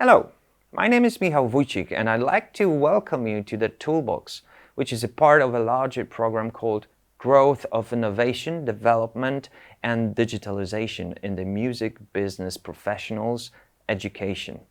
Hello, my name is Michał Wójcik and I'd like to welcome you to the Toolbox, which is a part of a larger program called Growth of Innovation, Development and Digitalization in the Music Business Professionals Education.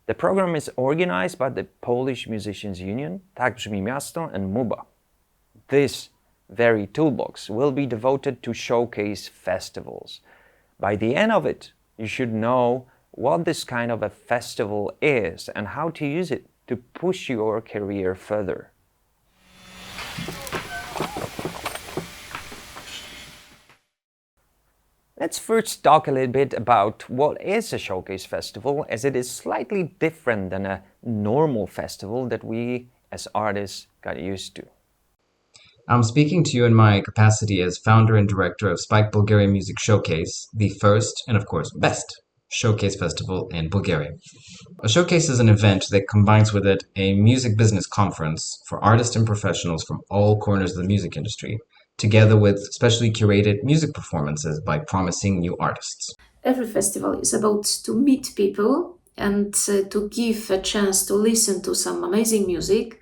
The program is organized by the Polish Musicians Union, Tak Brzmi Miasto, and MUBA. This very toolbox will be devoted to showcase festivals. By the end of it, you should know what this kind of a festival is and how to use it to push your career further. Let's first talk a little bit about what is a showcase festival, as it is slightly different than a normal festival that we as artists got used to. I'm speaking to you in my capacity as founder and director of Spike Bulgaria Music Showcase, the first and of course best showcase festival in Bulgaria. A showcase is an event that combines with it a music business conference for artists and professionals from all corners of the music industry, together with specially curated music performances by promising new artists. Every festival is about to meet people and to give a chance to listen to some amazing music.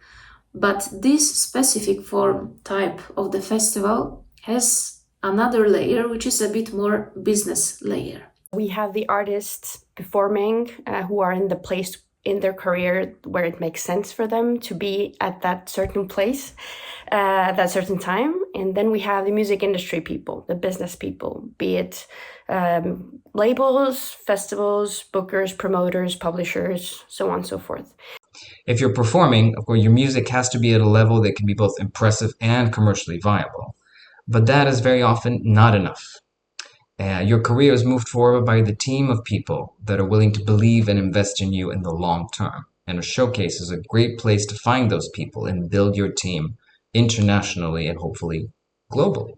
But this specific form type of the festival has another layer, which is a bit more business layer. We have the artists performing who are in the place in their career where it makes sense for them to be at that certain place, that certain time. And then we have the music industry people, the business people, be it labels, festivals, bookers, promoters, publishers, so on and so forth. If you're performing, of course, your music has to be at a level that can be both impressive and commercially viable. But that is very often not enough. Your career is moved forward by the team of people that are willing to believe and invest in you in the long term. And a showcase is a great place to find those people and build your team internationally and hopefully globally.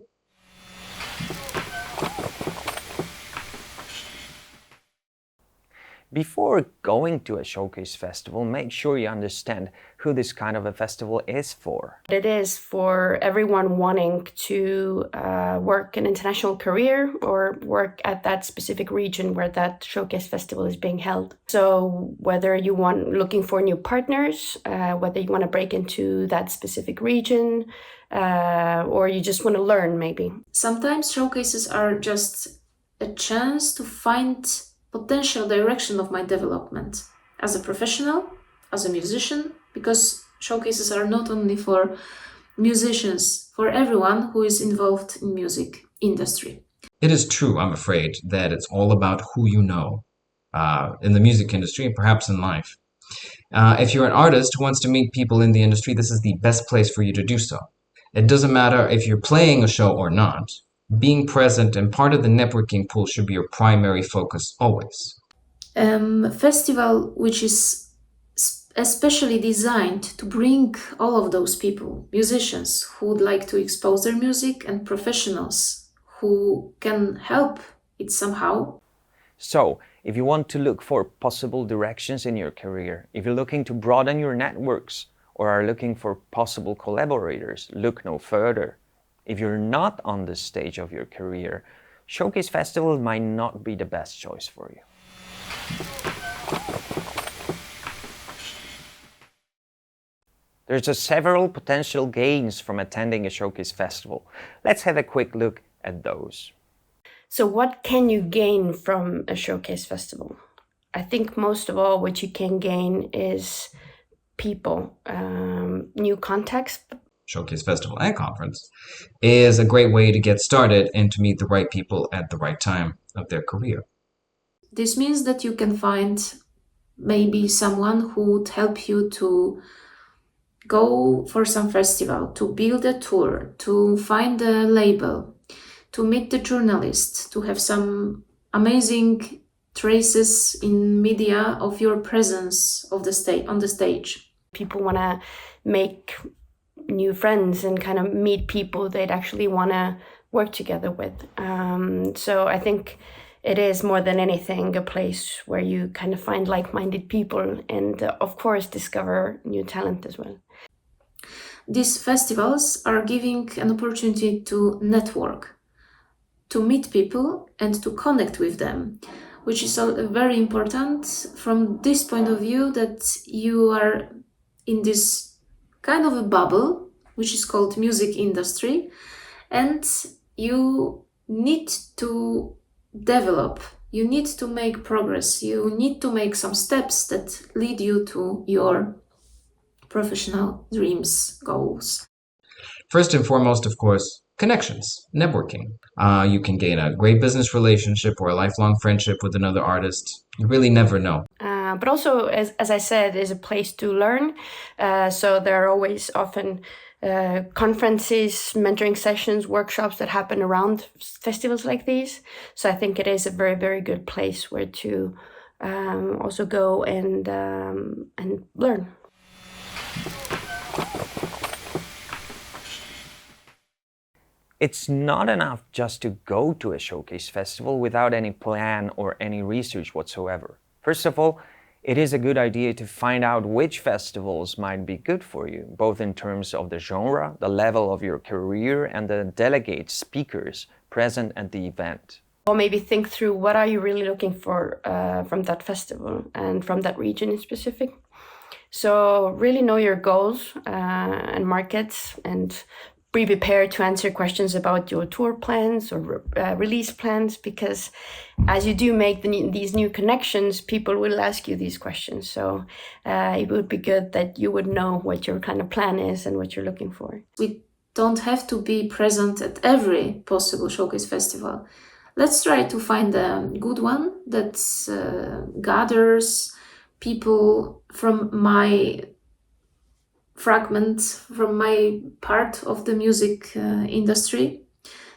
Before going to a showcase festival, make sure you understand who this kind of a festival is for. It is for everyone wanting to work an international career or work at that specific region where that showcase festival is being held. So whether you want looking for new partners, whether you want to break into that specific region, or you just want to learn maybe. Sometimes showcases are just a chance to find potential direction of my development as a professional, as a musician, because showcases are not only for musicians, for everyone who is involved in music industry. It is true, I'm afraid, that it's all about who you know in the music industry and perhaps in life. If you're an artist who wants to meet people in the industry, this is the best place for you to do so. It doesn't matter if you're playing a show or not. Being present and part of the networking pool should be your primary focus always. Festival which is especially designed to bring all of those people, musicians who would like to expose their music and professionals who can help it somehow. So, if you want to look for possible directions in your career, if you're looking to broaden your networks or are looking for possible collaborators, look no further. If you're not on this stage of your career, showcase festivals might not be the best choice for you. There's several potential gains from attending a showcase festival. Let's have a quick look at those. So what can you gain from a showcase festival? I think most of all what you can gain is people, new contacts. Showcase Festival and Conference is a great way to get started and to meet the right people at the right time of their career. This means that you can find maybe someone who would help you to go for some festival, to build a tour, to find a label, to meet the journalist, to have some amazing traces in media of your presence of the on the stage. People want to make new friends and kind of meet people they'd actually want to work together with. So I think it is more than anything a place where you kind of find like-minded people and of course discover new talent as well. These festivals are giving an opportunity to network, to meet people and to connect with them. which is very important from this point of view, that you are in this kind of a bubble, which is called music industry, and you need to develop, you need to make progress, you need to make some steps that lead you to your professional dreams, goals. First and foremost, of course, connections, networking. You can gain a great business relationship or a lifelong friendship with another artist. You really never know. But also, as I said, is a place to learn. So there are always often conferences, mentoring sessions, workshops that happen around festivals like these. So I think it is a very, very good place where to also go and learn. It's not enough just to go to a showcase festival without any plan or any research whatsoever. First of all, it is a good idea to find out which festivals might be good for you, both in terms of the genre, the level of your career, and the delegate speakers present at the event. Or maybe think through what are you really looking for from that festival and from that region in specific. So really know your goals and markets, and be prepared to answer questions about your tour plans or release plans, because as you do make these new connections, people will ask you these questions. So it would be good that you would know what your kind of plan is and what you're looking for. We don't have to be present at every possible showcase festival. Let's try to find a good one that gathers people from my fragment, from my part of the music industry,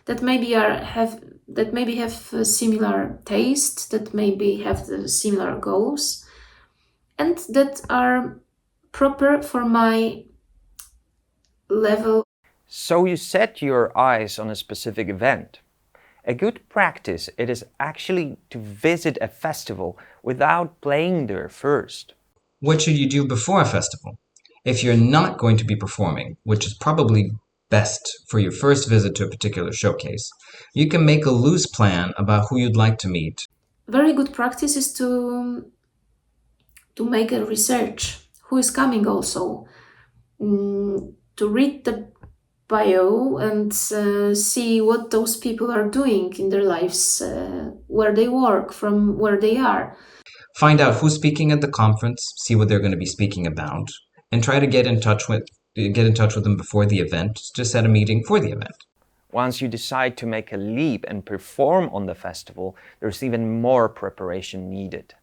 that maybe have a similar taste, that maybe have the similar goals, and that are proper for my level. So you set your eyes on a specific event. A good practice it is actually to visit a festival without playing there first. What should you do before a festival? If you're not going to be performing, which is probably best for your first visit to a particular showcase, you can make a loose plan about who you'd like to meet. Very good practice is to make a research. Who is coming also? To read the bio and see what those people are doing in their lives, where they work, from where they are. Find out who's speaking at the conference, see what they're going to be speaking about, and try to get in touch with them before the event to set a meeting for the event. Once you decide to make a leap and perform on the festival, there's even more preparation needed.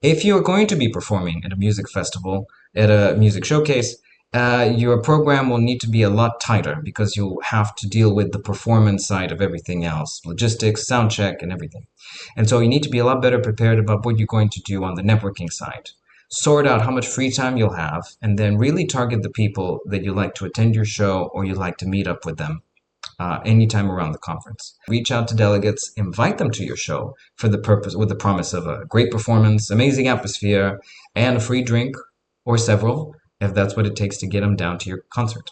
If you are going to be performing at a music festival, at a music showcase, your program will need to be a lot tighter because you'll have to deal with the performance side of everything else, logistics, sound check, and everything. And so you need to be a lot better prepared about what you're going to do on the networking side. Sort out how much free time you'll have, and then really target the people that you like to attend your show or you like to meet up with them anytime around the conference. Reach out to delegates, invite them to your show with the promise of a great performance, amazing atmosphere, and a free drink or several, if that's what it takes to get them down to your concert.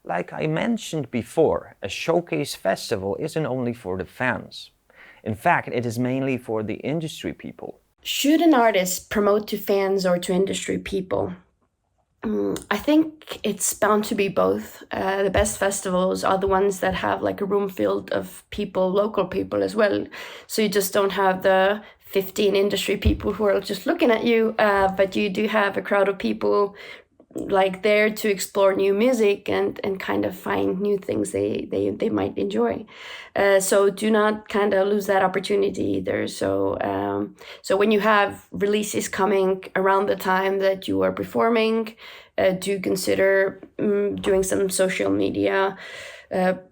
Like I mentioned before, a showcase festival isn't only for the fans. In fact, it is mainly for the industry people. Should an artist promote to fans or to industry people? I think it's bound to be both. The best festivals are the ones that have like a room filled of people, local people as well. So you just don't have the 15 industry people who are just looking at you, but you do have a crowd of people like there to explore new music and kind of find new things they might enjoy. So do not kind of lose that opportunity either. So when you have releases coming around the time that you are performing, do consider doing some social media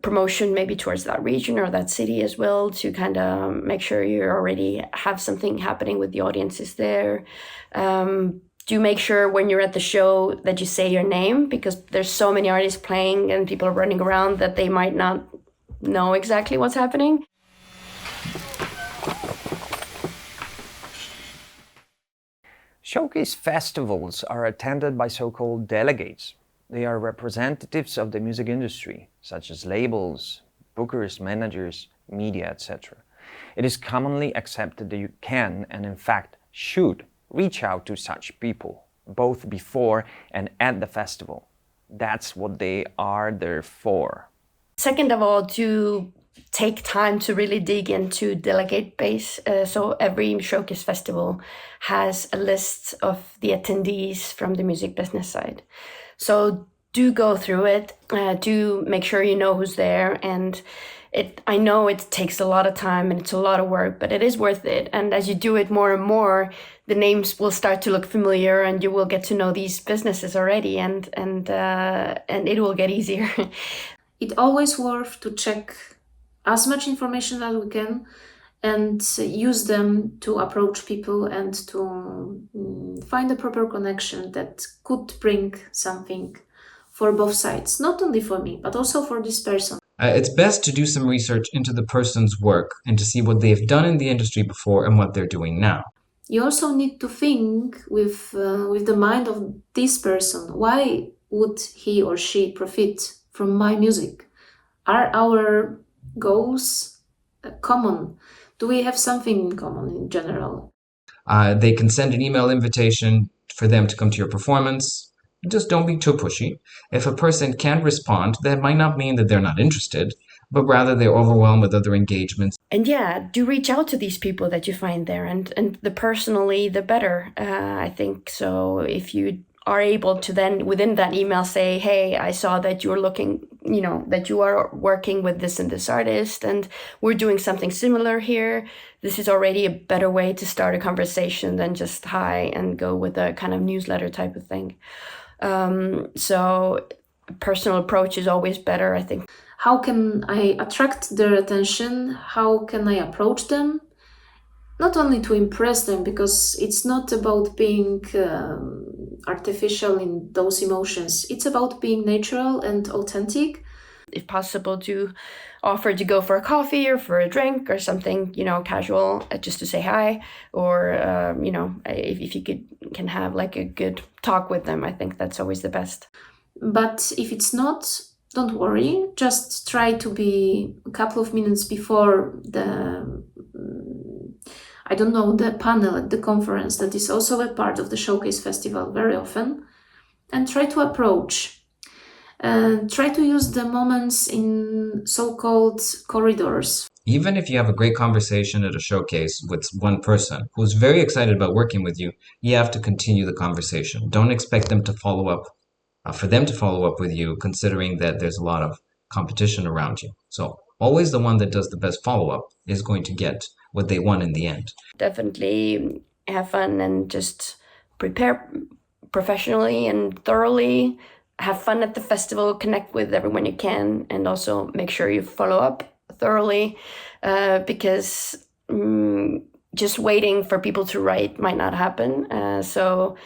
promotion maybe towards that region or that city as well, to kind of make sure you already have something happening with the audiences there. Do make sure when you're at the show that you say your name, because there's so many artists playing and people are running around that they might not know exactly what's happening. Showcase festivals are attended by so-called delegates. They are representatives of the music industry, such as labels, bookers, managers, media, etc. It is commonly accepted that you can, and in fact should, reach out to such people, both before and at the festival. That's what they are there for. Second of all, to take time to really dig into delegate base. So every Showcase Festival has a list of the attendees from the music business side. So do go through it, do make sure you know who's there. And I know it takes a lot of time and it's a lot of work, but it is worth it. And as you do it more and more, the names will start to look familiar and you will get to know these businesses already, and it will get easier. It's always worth to check as much information as we can and use them to approach people and to find a proper connection that could bring something for both sides, not only for me, but also for this person. It's best to do some research into the person's work and to see what they've done in the industry before and what they're doing now. You also need to think with the mind of this person. Why would he or she profit from my music? Are our goals common? Do we have something in common in general? They can send an email invitation for them to come to your performance. Just don't be too pushy. If a person can't respond, that might not mean that they're not interested, but rather they're overwhelmed with other engagements. And yeah, do reach out to these people that you find there, and the personally, the better, I think. So if you are able to then within that email say, hey, I saw that you're looking, that you are working with this and this artist, and we're doing something similar here. This is already a better way to start a conversation than just hi and go with a kind of newsletter type of thing. So personal approach is always better, I think. How can I attract their attention? How can I approach them? Not only to impress them, because it's not about being artificial in those emotions. It's about being natural and authentic. If possible, to offer to go for a coffee or for a drink or something, casual, just to say hi, or if you can have like a good talk with them, I think that's always the best. But if it's not, don't worry. Just try to be a couple of minutes before the panel at the conference that is also a part of the Showcase Festival very often, and try to approach. Try to use the moments in so-called corridors. Even if you have a great conversation at a showcase with one person who's very excited about working with you, you have to continue the conversation. Don't expect them to follow up, for them to follow up with you, considering that there's a lot of competition around you. So always the one that does the best follow-up is going to get what they want in the end. Definitely have fun and just prepare professionally and thoroughly. Have fun at the festival, connect with everyone you can, and also make sure you follow up thoroughly, because just waiting for people to write might not happen. So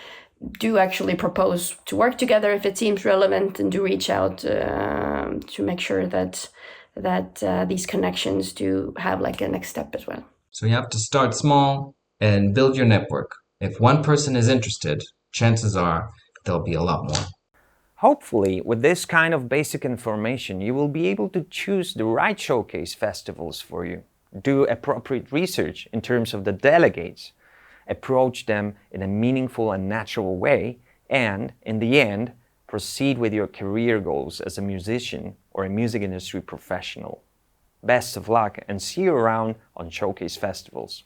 do actually propose to work together if it seems relevant, and do reach out to make sure that these connections do have like a next step as well. So you have to start small and build your network. If one person is interested, chances are there'll be a lot more. Hopefully, with this kind of basic information, you will be able to choose the right showcase festivals for you, do appropriate research in terms of the delegates, approach them in a meaningful and natural way, and, in the end, proceed with your career goals as a musician or a music industry professional. Best of luck and see you around on showcase festivals.